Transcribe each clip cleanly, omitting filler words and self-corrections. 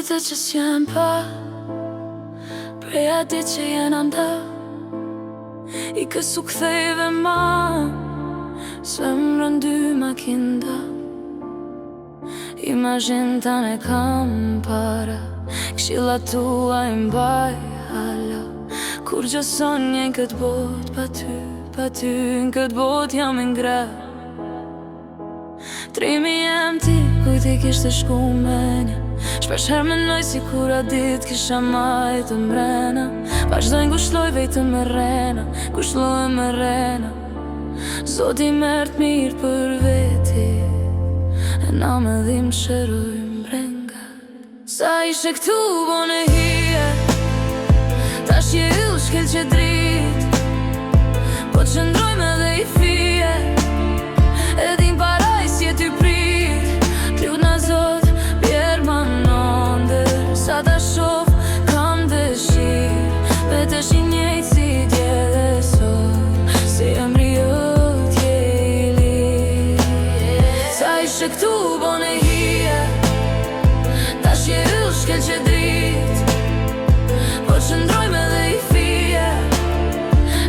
vite që s'jem pa, preja dit që jena nda, I kësu kthejve ma, zemrën dy ma kinda. Imagin tane kam para, kshilla tua I mbaj hala. Kur gjoson njen këtë bot, pa ty në këtë bot jam ingra. Trimi jem ti, kujti kishte shku menja. Shpesh her menoj si kur a dit kisha maj të mrena. Vazhdojnë gushloj vejtën me rena, gushloj me rena. Zoti mert mirë për veti, e na me dhim shëroj mbrenga. Sa ishe këtu bone hije, tash je yll shkel që drit, po qëndroj me dhe I fije, e din paraj si e ty prit. Plut na zot, bjerë ma nëndër, sa ta shof kam dëshir, vetesh I njejt si dje dhe sot, si embriot je I lir. Sa ishe këtu bone hije, tash je yll shkel që drit, po qëndroj me dhe I fije,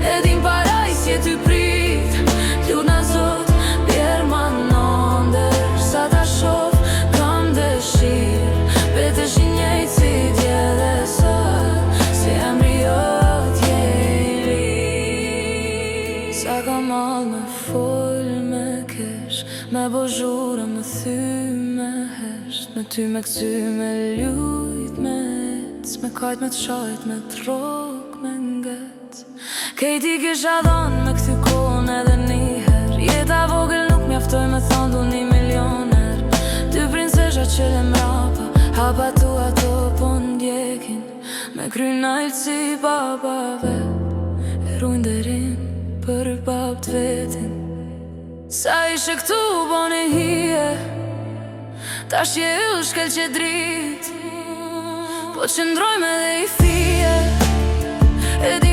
e din paraj si e ty prit. Plut na zot, bjerë ma nëndër, sa ta shof kam dëshir, vetesh I njejt si dje dhe sot, si embriot je I lir. Sa ka mall me fol me kesh, me bo zhura me thy me hesht, me ty me kësy me ljujt me ec, me kajt me t'shajt me t'rok me ngec. Kejti kisha dhan me këthy kohën edhe njëher, jeta vogël nuk mjaftoj me thon du 1 milioner. Dy princesha që le mrapa, hapa tu ato po ndjekin, me kry najt si babave, e rujnë derin për bab t'vetin. Sa ishe këtu bone hije, tash je yll shkel që drit, po qëndroj me dhe I fije, e di